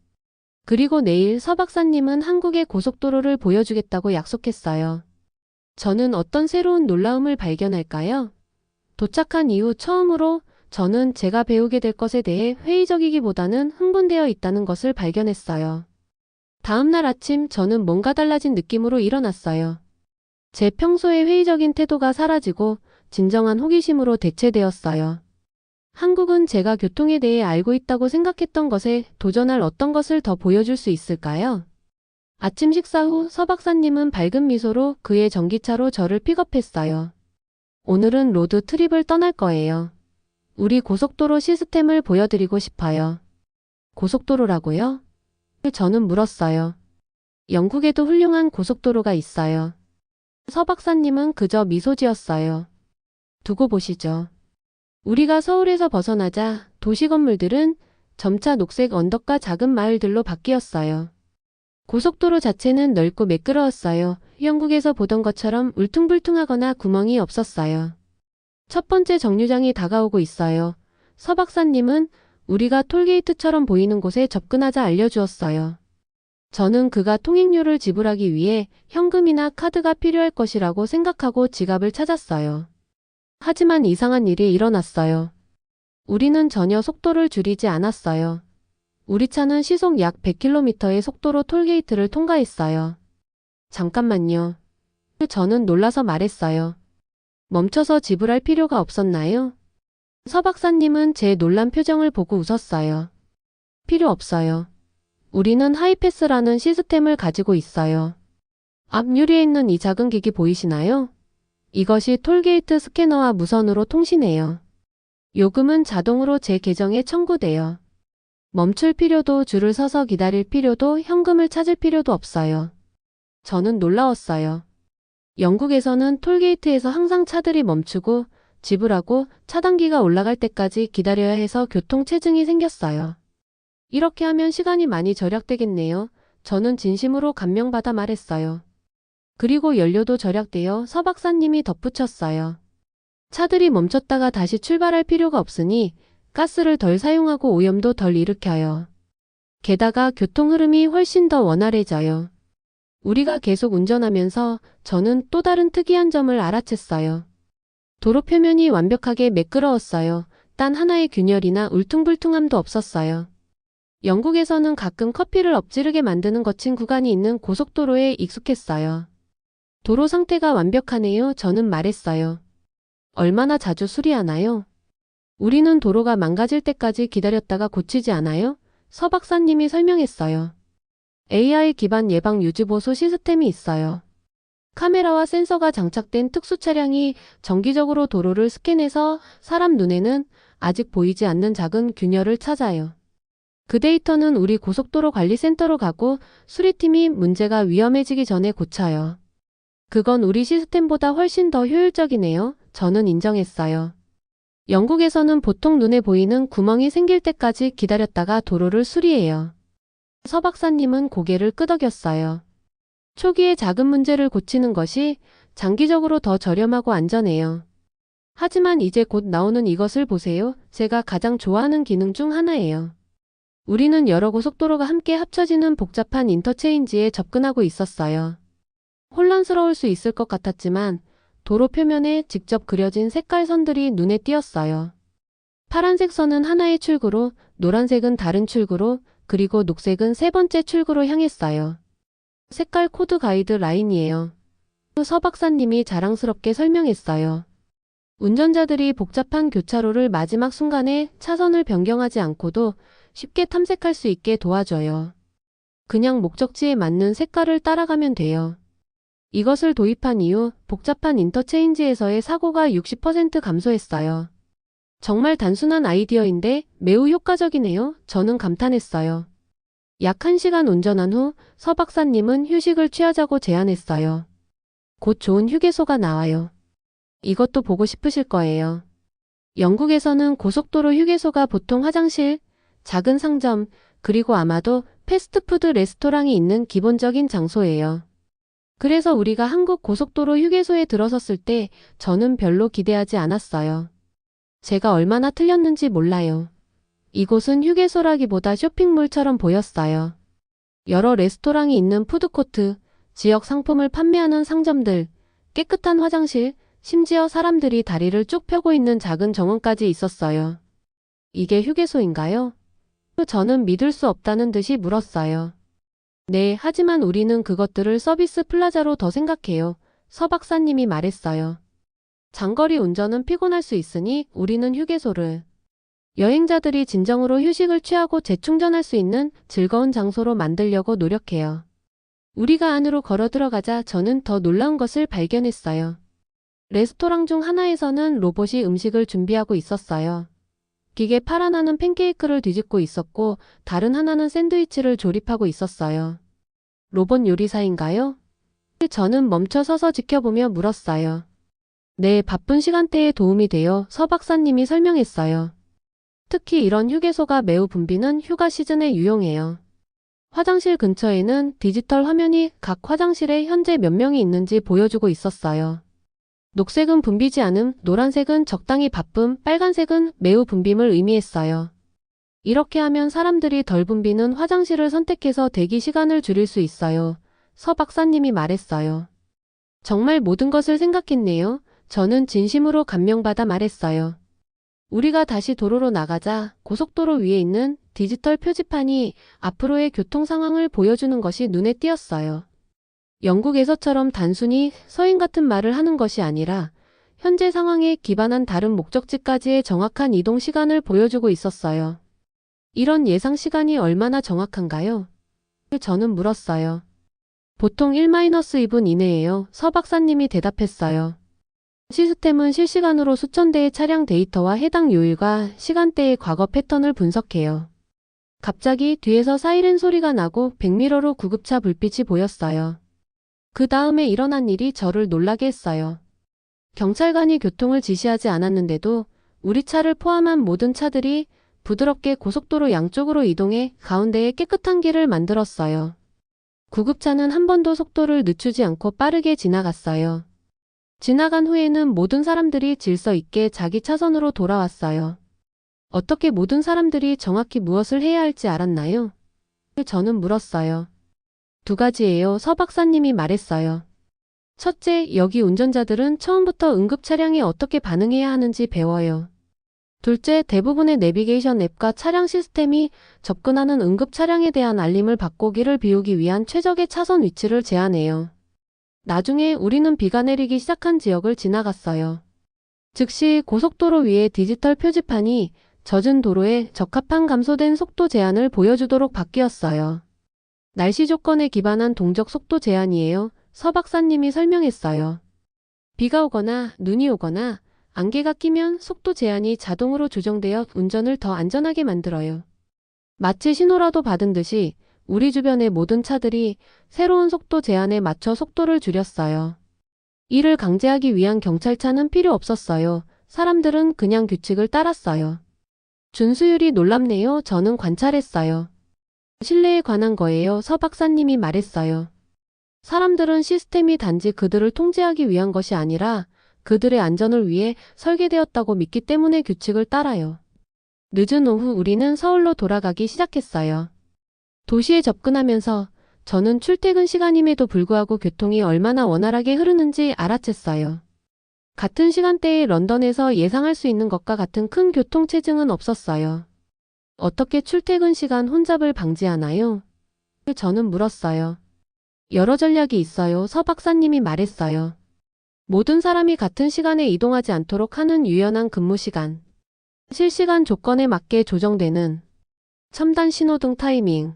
그리고 내일 서 박사님은 한국의 고속도로를 보여주겠다고 약속했어요. 저는 어떤 새로운 놀라움을 발견할까요? 도착한 이후 처음으로 저는 제가 배우게 될 것에 대해 회의적이기보다는 흥분되어 있다는 것을 발견했어요. 다음 날 아침 저는 뭔가 달라진 느낌으로 일어났어요. 제 평소의 회의적인 태도가 사라지고 진정한 호기심으로 대체되었어요. 한국은 제가 교통에 대해 알고 있다고 생각했던 것에 도전할 어떤 것을 더 보여줄 수 있을까요? 아침 식사 후 서 박사님은 밝은 미소로 그의 전기차로 저를 픽업했어요. 오늘은 로드 트립을 떠날 거예요. 우리 고속도로 시스템을 보여드리고 싶어요. 고속도로라고요? 저는 물었어요. 영국에도 훌륭한 고속도로가 있어요. 서 박사님은 그저 미소 지었어요. 두고 보시죠. 우리가 서울에서 벗어나자 도시 건물들은 점차 녹색 언덕과 작은 마을들로 바뀌었어요. 고속도로 자체는 넓고 매끄러웠어요. 영국에서 보던 것처럼 울퉁불퉁하거나 구멍이 없었어요. 첫 번째 정류장이 다가오고 있어요. 서 박사님은 우리가 톨게이트처럼 보이는 곳에 접근하자 알려주었어요. 저는 그가 통행료를 지불하기 위해 현금이나 카드가 필요할 것이라고 생각하고 지갑을 찾았어요. 하지만 이상한 일이 일어났어요. 우리는 전혀 속도를 줄이지 않았어요. 우리 차는 시속 약 100km의 속도로 톨게이트를 통과했어요. 잠깐만요. 저는 놀라서 말했어요. 멈춰서 지불할 필요가 없었나요? 서 박사님은 제 놀란 표정을 보고 웃었어요. 필요 없어요. 우리는 하이패스라는 시스템을 가지고 있어요. 앞 유리에 있는 이 작은 기기 보이시나요? 이것이 톨게이트 스캐너와 무선으로 통신해요. 요금은 자동으로 제 계정에 청구돼요. 멈출 필요도 줄을 서서 기다릴 필요도 현금을 찾을 필요도 없어요. 저는 놀라웠어요. 영국에서는 톨게이트에서 항상 차들이 멈추고 지불하고 차단기가 올라갈 때까지 기다려야 해서 교통체증이 생겼어요. 이렇게 하면 시간이 많이 절약되겠네요. 저는 진심으로 감명받아 말했어요. 그리고 연료도 절약되어 서 박사님이 덧붙였어요. 차들이 멈췄다가 다시 출발할 필요가 없으니 가스를 덜 사용하고 오염도 덜 일으켜요. 게다가 교통 흐름이 훨씬 더 원활해져요. 우리가 계속 운전하면서 저는 또 다른 특이한 점을 알아챘어요. 도로 표면이 완벽하게 매끄러웠어요. 단 하나의 균열이나 울퉁불퉁함도 없었어요. 영국에서는 가끔 커피를 엎지르게 만드는 거친 구간이 있는 고속도로에 익숙했어요. 도로 상태가 완벽하네요. 저는 말했어요. 얼마나 자주 수리하나요? 우리는 도로가 망가질 때까지 기다렸다가 고치지 않아요? 서 박사님이 설명했어요. AI 기반 예방 유지보수 시스템이 있어요. 카메라와 센서가 장착된 특수 차량이 정기적으로 도로를 스캔해서 사람 눈에는 아직 보이지 않는 작은 균열을 찾아요. 그 데이터는 우리 고속도로 관리센터로 가고 수리팀이 문제가 위험해지기 전에 고쳐요. 그건 우리 시스템보다 훨씬 더 효율적이네요. 저는 인정했어요. 영국에서는 보통 눈에 보이는 구멍이 생길 때까지 기다렸다가 도로를 수리해요. 서 박사님은 고개를 끄덕였어요. 초기에 작은 문제를 고치는 것이 장기적으로 더 저렴하고 안전해요. 하지만 이제 곧 나오는 이것을 보세요. 제가 가장 좋아하는 기능 중 하나예요. 우리는 여러 고속도로가 함께 합쳐지는 복잡한 인터체인지에 접근하고 있었어요. 혼란스러울 수 있을 것 같았지만 도로 표면에 직접 그려진 색깔 선들이 눈에 띄었어요. 파란색 선은 하나의 출구로, 노란색은 다른 출구로, 그리고 녹색은 세 번째 출구로 향했어요. 색깔 코드 가이드 라인이에요. 서 박사님이 자랑스럽게 설명했어요. 운전자들이 복잡한 교차로를 마지막 순간에 차선을 변경하지 않고도 쉽게 탐색할 수 있게 도와줘요. 그냥 목적지에 맞는 색깔을 따라가면 돼요. 이것을 도입한 이후 복잡한 인터체인지에서의 사고가 60% 감소했어요. 정말 단순한 아이디어인데 매우 효과적이네요. 저는 감탄했어요. 약 1시간 운전한 후 서 박사님은 휴식을 취하자고 제안했어요. 곧 좋은 휴게소가 나와요. 이것도 보고 싶으실 거예요. 영국에서는 고속도로 휴게소가 보통 화장실, 작은 상점, 그리고 아마도 패스트푸드 레스토랑이 있는 기본적인 장소예요. 그래서 우리가 한국 고속도로 휴게소에 들어섰을 때 저는 별로 기대하지 않았어요. 제가 얼마나 틀렸는지 몰라요. 이곳은 휴게소라기보다 쇼핑몰처럼 보였어요. 여러 레스토랑이 있는 푸드코트, 지역 상품을 판매하는 상점들, 깨끗한 화장실, 심지어 사람들이 다리를 쭉 펴고 있는 작은 정원까지 있었어요. 이게 휴게소인가요? 저는 믿을 수 없다는 듯이 물었어요. 네, 하지만 우리는 그것들을 서비스 플라자로 더 생각해요. 서 박사님이 말했어요. 장거리 운전은 피곤할 수 있으니 우리는 휴게소를 여행자들이 진정으로 휴식을 취하고 재충전할 수 있는 즐거운 장소로 만들려고 노력해요. 우리가 안으로 걸어 들어가자 저는 더 놀라운 것을 발견했어요. 레스토랑 중 하나에서는 로봇이 음식을 준비하고 있었어요. 기계 팔 하나는 팬케이크를 뒤집고 있었고 다른 하나는 샌드위치를 조립하고 있었어요. 로봇 요리사인가요? 저는 멈춰 서서 지켜보며 물었어요. 네, 바쁜 시간대에 도움이 돼요. 서 박사님이 설명했어요. 특히 이런 휴게소가 매우 붐비는 휴가 시즌에 유용해요. 화장실 근처에는 디지털 화면이 각 화장실에 현재 몇 명이 있는지 보여주고 있었어요. 녹색은 붐비지 않음, 노란색은 적당히 바쁨, 빨간색은 매우 붐빔을 의미했어요. 이렇게 하면 사람들이 덜 붐비는 화장실을 선택해서 대기 시간을 줄일 수 있어요. 서 박사님이 말했어요. 정말 모든 것을 생각했네요. 저는 진심으로 감명받아 말했어요. 우리가 다시 도로로 나가자 고속도로 위에 있는 디지털 표지판이 앞으로의 교통 상황을 보여주는 것이 눈에 띄었어요. 영국에서처럼 단순히 서인 같은 말을 하는 것이 아니라 현재 상황에 기반한 다른 목적지까지의 정확한 이동 시간을 보여주고 있었어요. 이런 예상 시간이 얼마나 정확한가요? 저는 물었어요. 보통 1-2분 이내예요. 서 박사님이 대답했어요. 시스템은 실시간으로 수천 대의 차량 데이터와 해당 요일과 시간대의 과거 패턴을 분석해요. 갑자기 뒤에서 사이렌 소리가 나고 백미러로 구급차 불빛이 보였어요. 그 다음에 일어난 일이 저를 놀라게 했어요. 경찰관이 교통을 지시하지 않았는데도 우리 차를 포함한 모든 차들이 부드럽게 고속도로 양쪽으로 이동해 가운데에 깨끗한 길을 만들었어요. 구급차는 한 번도 속도를 늦추지 않고 빠르게 지나갔어요. 지나간 후에는 모든 사람들이 질서 있게 자기 차선으로 돌아왔어요. 어떻게 모든 사람들이 정확히 무엇을 해야 할지 알았나요? 저는 물었어요. 두 가지예요. 서 박사님이 말했어요. 첫째, 여기 운전자들은 처음부터 응급 차량에 어떻게 반응해야 하는지 배워요. 둘째, 대부분의 내비게이션 앱과 차량 시스템이 접근하는 응급 차량에 대한 알림을 받고 길을 비우기 위한 최적의 차선 위치를 제안해요. 나중에 우리는 비가 내리기 시작한 지역을 지나갔어요. 즉시 고속도로 위에 디지털 표지판이 젖은 도로에 적합한 감소된 속도 제한을 보여주도록 바뀌었어요. 날씨 조건에 기반한 동적 속도 제한이에요. 서 박사님이 설명했어요. 비가 오거나 눈이 오거나 안개가 끼면 속도 제한이 자동으로 조정되어 운전을 더 안전하게 만들어요. 마치 신호라도 받은 듯이 우리 주변의 모든 차들이 새로운 속도 제한에 맞춰 속도를 줄였어요. 이를 강제하기 위한 경찰차는 필요 없었어요. 사람들은 그냥 규칙을 따랐어요. 준수율이 놀랍네요. 저는 관찰했어요. 신뢰에 관한 거예요. 서 박사님이 말했어요. 사람들은 시스템이 단지 그들을 통제하기 위한 것이 아니라 그들의 안전을 위해 설계되었다고 믿기 때문에 규칙을 따라요. 늦은 오후 우리는 서울로 돌아가기 시작했어요. 도시에 접근하면서 저는 출퇴근 시간임에도 불구하고 교통이 얼마나 원활하게 흐르는지 알아챘어요. 같은 시간대에 런던에서 예상할 수 있는 것과 같은 큰 교통체증은 없었어요. 어떻게 출퇴근 시간 혼잡을 방지하나요? 저는 물었어요. 여러 전략이 있어요. 서 박사님이 말했어요. 모든 사람이 같은 시간에 이동하지 않도록 하는 유연한 근무 시간. 실시간 조건에 맞게 조정되는 첨단 신호등 타이밍.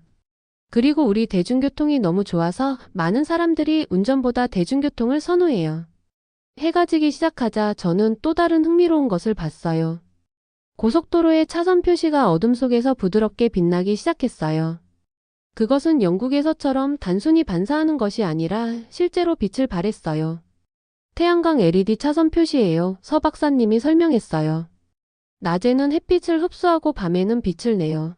그리고 우리 대중교통이 너무 좋아서 많은 사람들이 운전보다 대중교통을 선호해요. 해가 지기 시작하자 저는 또 다른 흥미로운 것을 봤어요. 고속도로의 차선 표시가 어둠 속에서 부드럽게 빛나기 시작했어요. 그것은 영국에서처럼 단순히 반사하는 것이 아니라 실제로 빛을 발했어요. 태양광 LED 차선 표시예요. 서 박사님이 설명했어요. 낮에는 햇빛을 흡수하고 밤에는 빛을 내요.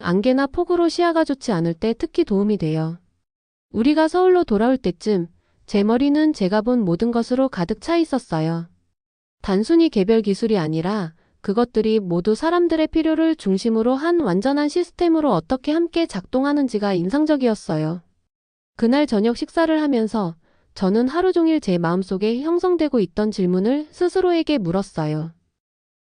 안개나 폭우로 시야가 좋지 않을 때 특히 도움이 돼요. 우리가 서울로 돌아올 때쯤 제 머리는 제가 본 모든 것으로 가득 차 있었어요. 단순히 개별 기술이 아니라 그것들이 모두 사람들의 필요를 중심으로 한 완전한 시스템으로 어떻게 함께 작동하는지가 인상적이었어요. 그날 저녁 식사를 하면서 저는 하루 종일 제 마음속에 형성되고 있던 질문을 스스로에게 물었어요.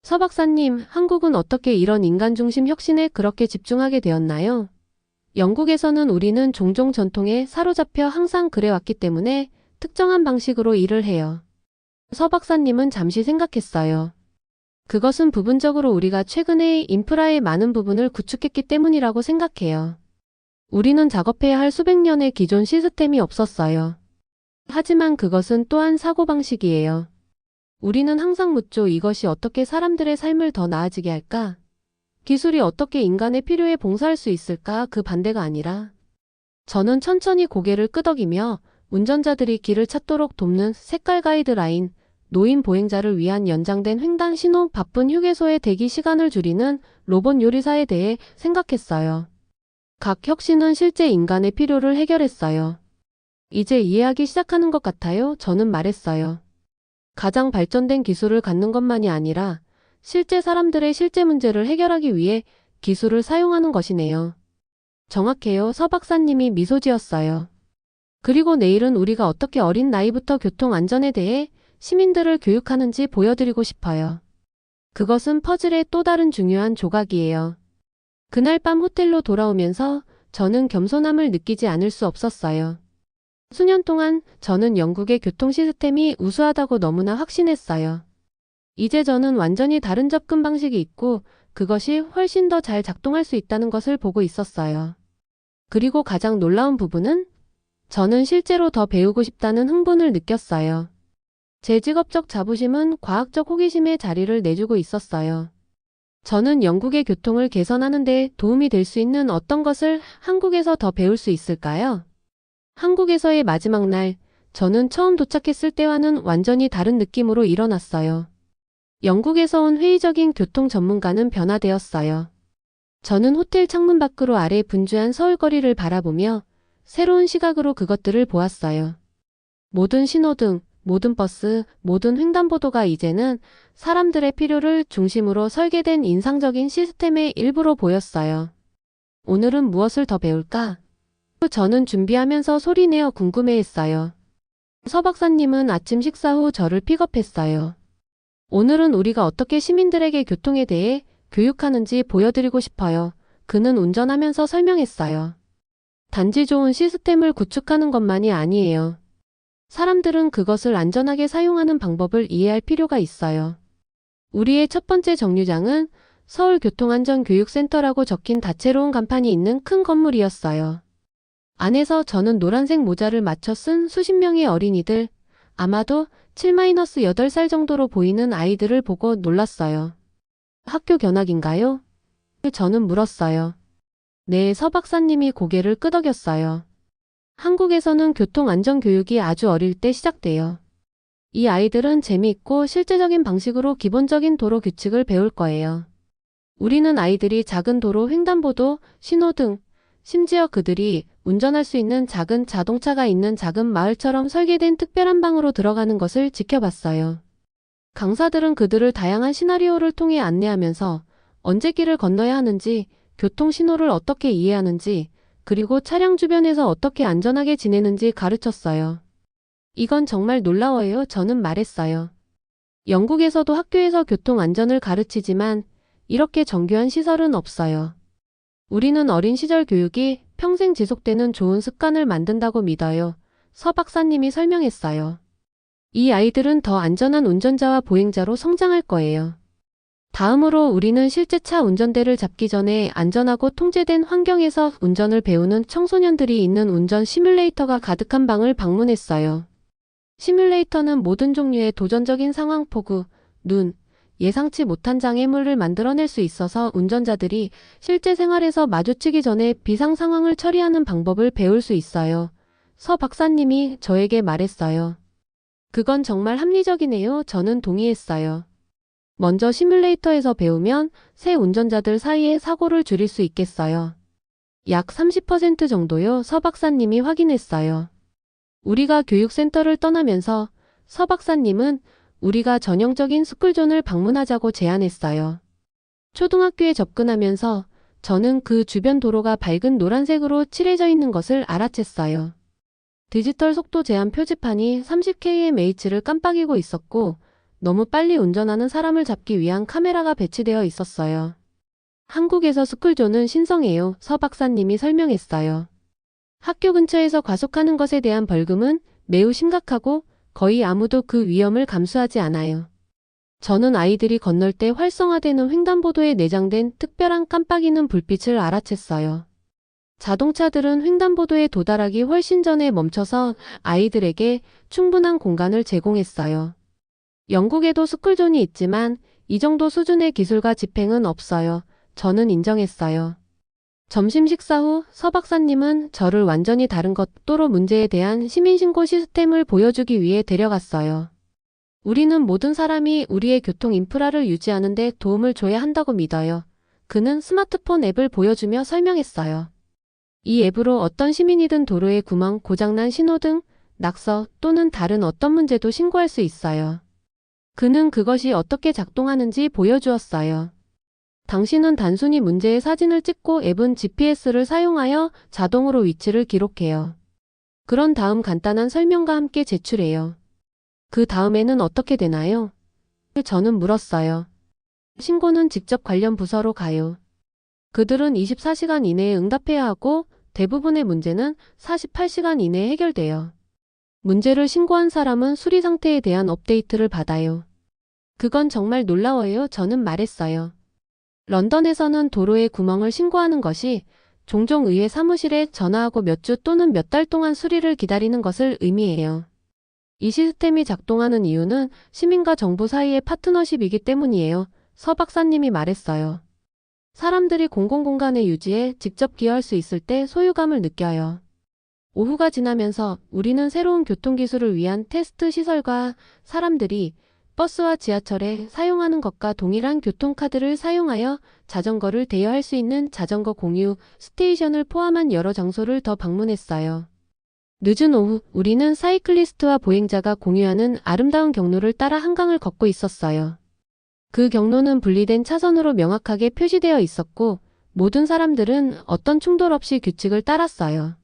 서 박사님, 한국은 어떻게 이런 인간 중심 혁신에 그렇게 집중하게 되었나요? 영국에서는 우리는 종종 전통에 사로잡혀 항상 그래왔기 때문에 특정한 방식으로 일을 해요. 서 박사님은 잠시 생각했어요. 그것은 부분적으로 우리가 최근에 인프라의 많은 부분을 구축했기 때문이라고 생각해요. 우리는 작업해야 할 수백 년의 기존 시스템이 없었어요. 하지만 그것은 또한 사고방식이에요. 우리는 항상 묻죠. 이것이 어떻게 사람들의 삶을 더 나아지게 할까? 기술이 어떻게 인간의 필요에 봉사할 수 있을까? 그 반대가 아니라. 저는 천천히 고개를 끄덕이며 운전자들이 길을 찾도록 돕는 색깔 가이드라인, 노인 보행자를 위한 연장된 횡단 신호, 바쁜 휴게소의 대기 시간을 줄이는 로봇 요리사에 대해 생각했어요. 각 혁신은 실제 인간의 필요를 해결했어요. 이제 이해하기 시작하는 것 같아요. 저는 말했어요. 가장 발전된 기술을 갖는 것만이 아니라 실제 사람들의 실제 문제를 해결하기 위해 기술을 사용하는 것이네요. 정확해요. 서 박사님이 미소 지었어요. 그리고 내일은 우리가 어떻게 어린 나이부터 교통 안전에 대해 시민들을 교육하는지 보여드리고 싶어요. 그것은 퍼즐의 또 다른 중요한 조각이에요. 그날 밤 호텔로 돌아오면서 저는 겸손함을 느끼지 않을 수 없었어요. 수년 동안 저는 영국의 교통 시스템이 우수하다고 너무나 확신했어요. 이제 저는 완전히 다른 접근 방식이 있고 그것이 훨씬 더 잘 작동할 수 있다는 것을 보고 있었어요. 그리고 가장 놀라운 부분은 저는 실제로 더 배우고 싶다는 흥분을 느꼈어요. 제 직업적 자부심은 과학적 호기심의 자리를 내주고 있었어요. 저는 영국의 교통을 개선하는 데 도움이 될 수 있는 어떤 것을 한국에서 더 배울 수 있을까요? 한국에서의 마지막 날, 저는 처음 도착했을 때와는 완전히 다른 느낌으로 일어났어요. 영국에서 온 회의적인 교통 전문가는 변화되었어요. 저는 호텔 창문 밖으로 아래 분주한 서울거리를 바라보며 새로운 시각으로 그것들을 보았어요. 모든 신호등, 모든 버스, 모든 횡단보도가 이제는 사람들의 필요를 중심으로 설계된 인상적인 시스템의 일부로 보였어요. 오늘은 무엇을 더 배울까? 저는 준비하면서 소리내어 궁금해했어요. 서 박사님은 아침 식사 후 저를 픽업했어요. 오늘은 우리가 어떻게 시민들에게 교통에 대해 교육하는지 보여드리고 싶어요. 그는 운전하면서 설명했어요. 단지 좋은 시스템을 구축하는 것만이 아니에요. 사람들은 그것을 안전하게 사용하는 방법을 이해할 필요가 있어요. 우리의 첫 번째 정류장은 서울교통안전교육센터라고 적힌 다채로운 간판이 있는 큰 건물이었어요. 안에서 저는 노란색 모자를 맞춰 쓴 수십 명의 어린이들, 아마도 7-8살 정도로 보이는 아이들을 보고 놀랐어요. 학교 견학인가요? 저는 물었어요. 네, 서 박사님이 고개를 끄덕였어요. 한국에서는 교통안전교육이 아주 어릴 때 시작돼요. 이 아이들은 재미있고 실제적인 방식으로 기본적인 도로 규칙을 배울 거예요. 우리는 아이들이 작은 도로 횡단보도, 신호등, 심지어 그들이 운전할 수 있는 작은 자동차가 있는 작은 마을처럼 설계된 특별한 방으로 들어가는 것을 지켜봤어요. 강사들은 그들을 다양한 시나리오를 통해 안내하면서 언제 길을 건너야 하는지, 교통 신호를 어떻게 이해하는지, 그리고 차량 주변에서 어떻게 안전하게 지내는지 가르쳤어요. 이건 정말 놀라워요. 저는 말했어요. 영국에서도 학교에서 교통 안전을 가르치지만 이렇게 정교한 시설은 없어요. 우리는 어린 시절 교육이 평생 지속되는 좋은 습관을 만든다고 믿어요. 서 박사님이 설명했어요. 이 아이들은 더 안전한 운전자와 보행자로 성장할 거예요. 다음으로 우리는 실제 차 운전대를 잡기 전에 안전하고 통제된 환경에서 운전을 배우는 청소년들이 있는 운전 시뮬레이터가 가득한 방을 방문했어요. 시뮬레이터는 모든 종류의 도전적인 상황 폭우, 눈, 예상치 못한 장애물을 만들어낼 수 있어서 운전자들이 실제 생활에서 마주치기 전에 비상 상황을 처리하는 방법을 배울 수 있어요. 서 박사님이 저에게 말했어요. 그건 정말 합리적이네요. 저는 동의했어요. 먼저 시뮬레이터에서 배우면 새 운전자들 사이에 사고를 줄일 수 있겠어요. 약 30% 정도요. 서 박사님이 확인했어요. 우리가 교육센터를 떠나면서 서 박사님은 우리가 전형적인 스쿨존을 방문하자고 제안했어요. 초등학교에 접근하면서 저는 그 주변 도로가 밝은 노란색으로 칠해져 있는 것을 알아챘어요. 디지털 속도 제한 표지판이 30kmh를 깜빡이고 있었고 너무 빨리 운전하는 사람을 잡기 위한 카메라가 배치되어 있었어요. 한국에서 스쿨존은 신성해요. 서 박사님이 설명했어요. 학교 근처에서 과속하는 것에 대한 벌금은 매우 심각하고 거의 아무도 그 위험을 감수하지 않아요. 저는 아이들이 건널 때 활성화되는 횡단보도에 내장된 특별한 깜빡이는 불빛을 알아챘어요. 자동차들은 횡단보도에 도달하기 훨씬 전에 멈춰서 아이들에게 충분한 공간을 제공했어요. 영국에도 스쿨존이 있지만 이 정도 수준의 기술과 집행은 없어요. 저는 인정했어요. 점심 식사 후 서 박사님은 저를 완전히 다른 도로 문제에 대한 시민신고 시스템을 보여주기 위해 데려갔어요. 우리는 모든 사람이 우리의 교통 인프라를 유지하는 데 도움을 줘야 한다고 믿어요. 그는 스마트폰 앱을 보여주며 설명했어요. 이 앱으로 어떤 시민이든 도로의 구멍, 고장난 신호등, 낙서 또는 다른 어떤 문제도 신고할 수 있어요. 그는 그것이 어떻게 작동하는지 보여주었어요. 당신은 단순히 문제의 사진을 찍고 앱은 GPS를 사용하여 자동으로 위치를 기록해요. 그런 다음 간단한 설명과 함께 제출해요. 그 다음에는 어떻게 되나요? 저는 물었어요. 신고는 직접 관련 부서로 가요. 그들은 24시간 이내에 응답해야 하고 대부분의 문제는 48시간 이내에 해결돼요. 문제를 신고한 사람은 수리 상태에 대한 업데이트를 받아요. 그건 정말 놀라워요. 저는 말했어요. 런던에서는 도로의 구멍을 신고하는 것이 종종 의회 사무실에 전화하고 몇 주 또는 몇 달 동안 수리를 기다리는 것을 의미해요. 이 시스템이 작동하는 이유는 시민과 정부 사이의 파트너십이기 때문이에요. 서 박사님이 말했어요. 사람들이 공공공간의 유지에 직접 기여할 수 있을 때 소유감을 느껴요. 오후가 지나면서 우리는 새로운 교통기술을 위한 테스트 시설과 사람들이 버스와 지하철에 사용하는 것과 동일한 교통카드를 사용하여 자전거를 대여할 수 있는 자전거 공유 스테이션을 포함한 여러 장소를 더 방문했어요. 늦은 오후, 우리는 사이클리스트와 보행자가 공유하는 아름다운 경로를 따라 한강을 걷고 있었어요. 그 경로는 분리된 차선으로 명확하게 표시되어 있었고, 모든 사람들은 어떤 충돌 없이 규칙을 따랐어요.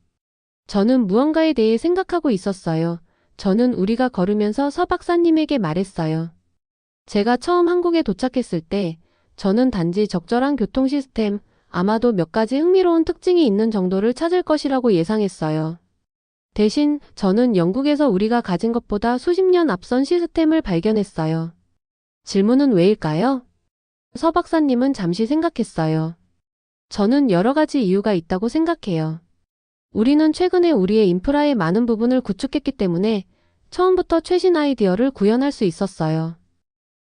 저는 무언가에 대해 생각하고 있었어요. 저는 우리가 걸으면서 서 박사님에게 말했어요. 제가 처음 한국에 도착했을 때, 저는 단지 적절한 교통 시스템, 아마도 몇 가지 흥미로운 특징이 있는 정도를 찾을 것이라고 예상했어요. 대신 저는 영국에서 우리가 가진 것보다 수십 년 앞선 시스템을 발견했어요. 질문은 왜일까요? 서 박사님은 잠시 생각했어요. 저는 여러 가지 이유가 있다고 생각해요. 우리는 최근에 우리의 인프라의 많은 부분을 구축했기 때문에 처음부터 최신 아이디어를 구현할 수 있었어요.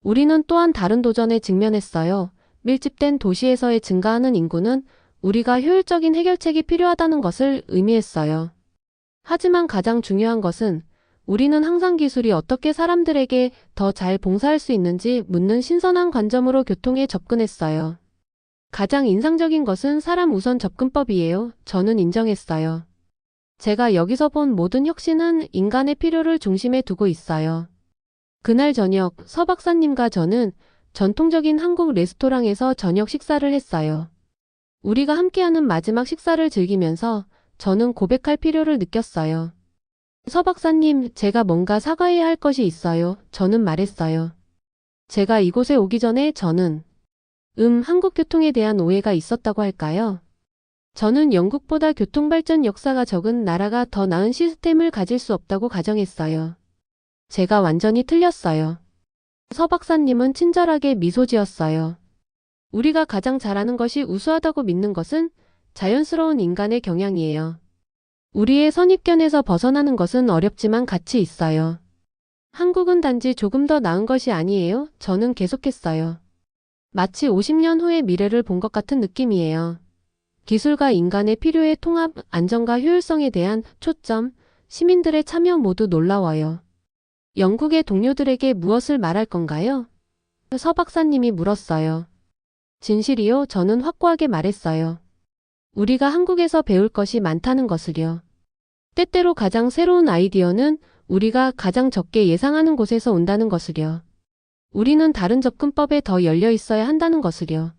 우리는 또한 다른 도전에 직면했어요. 밀집된 도시에서의 증가하는 인구는 우리가 효율적인 해결책이 필요하다는 것을 의미했어요. 하지만 가장 중요한 것은 우리는 항상 기술이 어떻게 사람들에게 더 잘 봉사할 수 있는지 묻는 신선한 관점으로 교통에 접근했어요. 가장 인상적인 것은 사람 우선 접근법이에요. 저는 인정했어요. 제가 여기서 본 모든 혁신은 인간의 필요를 중심에 두고 있어요. 그날 저녁, 서 박사님과 저는 전통적인 한국 레스토랑에서 저녁 식사를 했어요. 우리가 함께하는 마지막 식사를 즐기면서 저는 고백할 필요를 느꼈어요. 서 박사님, 제가 뭔가 사과해야 할 것이 있어요. 저는 말했어요. 제가 이곳에 오기 전에 저는 한국 교통에 대한 오해가 있었다고 할까요? 저는 영국보다 교통발전 역사가 적은 나라가 더 나은 시스템을 가질 수 없다고 가정했어요. 제가 완전히 틀렸어요. 서 박사님은 친절하게 미소 지었어요. 우리가 가장 잘하는 것이 우수하다고 믿는 것은 자연스러운 인간의 경향이에요. 우리의 선입견에서 벗어나는 것은 어렵지만 가치 있어요. 한국은 단지 조금 더 나은 것이 아니에요. 저는 계속했어요. 마치 50년 후의 미래를 본 것 같은 느낌이에요. 기술과 인간의 필요의 통합, 안정과 효율성에 대한 초점, 시민들의 참여 모두 놀라워요. 영국의 동료들에게 무엇을 말할 건가요? 서 박사님이 물었어요. 진실이요? 저는 확고하게 말했어요. 우리가 한국에서 배울 것이 많다는 것을요. 때때로 가장 새로운 아이디어는 우리가 가장 적게 예상하는 곳에서 온다는 것을요. 우리는 다른 접근법에 더 열려 있어야 한다는 것을요.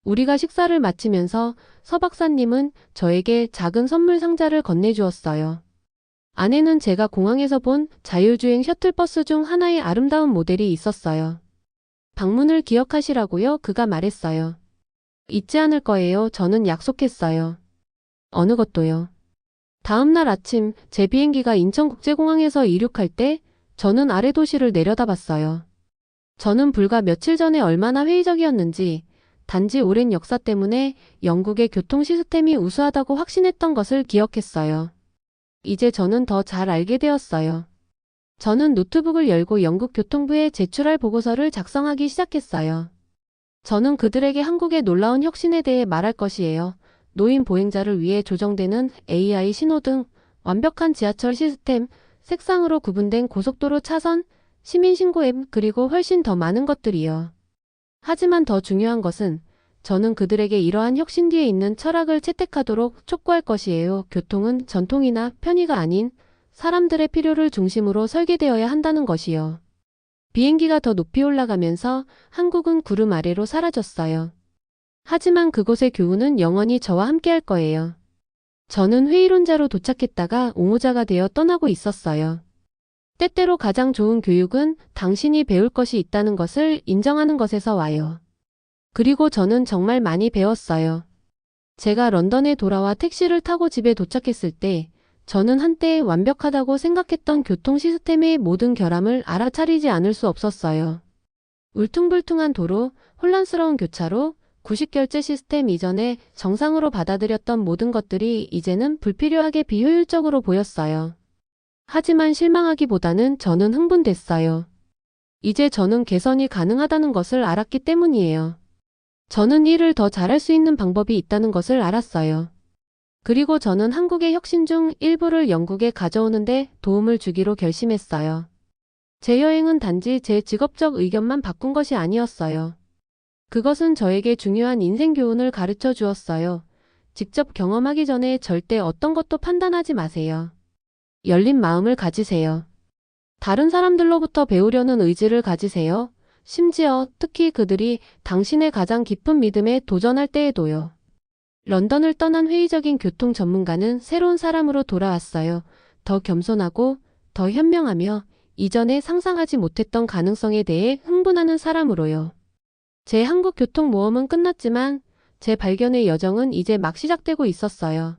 우리가 식사를 마치면서 서 박사님은 저에게 작은 선물 상자를 건네주었어요. 안에는 제가 공항에서 본 자율주행 셔틀버스 중 하나의 아름다운 모델이 있었어요. 방문을 기억하시라고요? 그가 말했어요. 잊지 않을 거예요. 저는 약속했어요. 어느 것도요. 다음 날 아침 제 비행기가 인천국제공항에서 이륙할 때 저는 아래 도시를 내려다봤어요. 저는 불과 며칠 전에 얼마나 회의적이었는지 단지 오랜 역사 때문에 영국의 교통 시스템이 우수하다고 확신했던 것을 기억했어요. 이제 저는 더 잘 알게 되었어요. 저는 노트북을 열고 영국 교통부에 제출할 보고서를 작성하기 시작했어요. 저는 그들에게 한국의 놀라운 혁신에 대해 말할 것이에요. 노인 보행자를 위해 조정되는 AI 신호등, 완벽한 지하철 시스템, 색상으로 구분된 고속도로 차선, 시민신고 앱, 그리고 훨씬 더 많은 것들이요. 하지만 더 중요한 것은 저는 그들에게 이러한 혁신 뒤에 있는 철학을 채택하도록 촉구할 것이에요. 교통은 전통이나 편의가 아닌 사람들의 필요를 중심으로 설계되어야 한다는 것이요. 비행기가 더 높이 올라가면서 한국은 구름 아래로 사라졌어요. 하지만 그곳의 교훈은 영원히 저와 함께할 거예요. 저는 회의론자로 도착했다가 옹호자가 되어 떠나고 있었어요. 때때로 가장 좋은 교육은 당신이 배울 것이 있다는 것을 인정하는 것에서 와요. 그리고 저는 정말 많이 배웠어요. 제가 런던에 돌아와 택시를 타고 집에 도착했을 때 저는 한때 완벽하다고 생각했던 교통 시스템의 모든 결함을 알아차리지 않을 수 없었어요. 울퉁불퉁한 도로, 혼란스러운 교차로, 구식결제 시스템 이전에 정상으로 받아들였던 모든 것들이 이제는 불필요하게 비효율적으로 보였어요. 하지만 실망하기보다는 저는 흥분됐어요. 이제 저는 개선이 가능하다는 것을 알았기 때문이에요. 저는 일을 더 잘할 수 있는 방법이 있다는 것을 알았어요. 그리고 저는 한국의 혁신 중 일부를 영국에 가져오는데 도움을 주기로 결심했어요. 제 여행은 단지 제 직업적 의견만 바꾼 것이 아니었어요. 그것은 저에게 중요한 인생 교훈을 가르쳐 주었어요. 직접 경험하기 전에 절대 어떤 것도 판단하지 마세요. 열린 마음을 가지세요. 다른 사람들로부터 배우려는 의지를 가지세요. 심지어 특히 그들이 당신의 가장 깊은 믿음에 도전할 때에도요. 런던을 떠난 회의적인 교통 전문가는 새로운 사람으로 돌아왔어요. 더 겸손하고 더 현명하며 이전에 상상하지 못했던 가능성에 대해 흥분하는 사람으로요. 제 한국 교통 모험은 끝났지만 제 발견의 여정은 이제 막 시작되고 있었어요.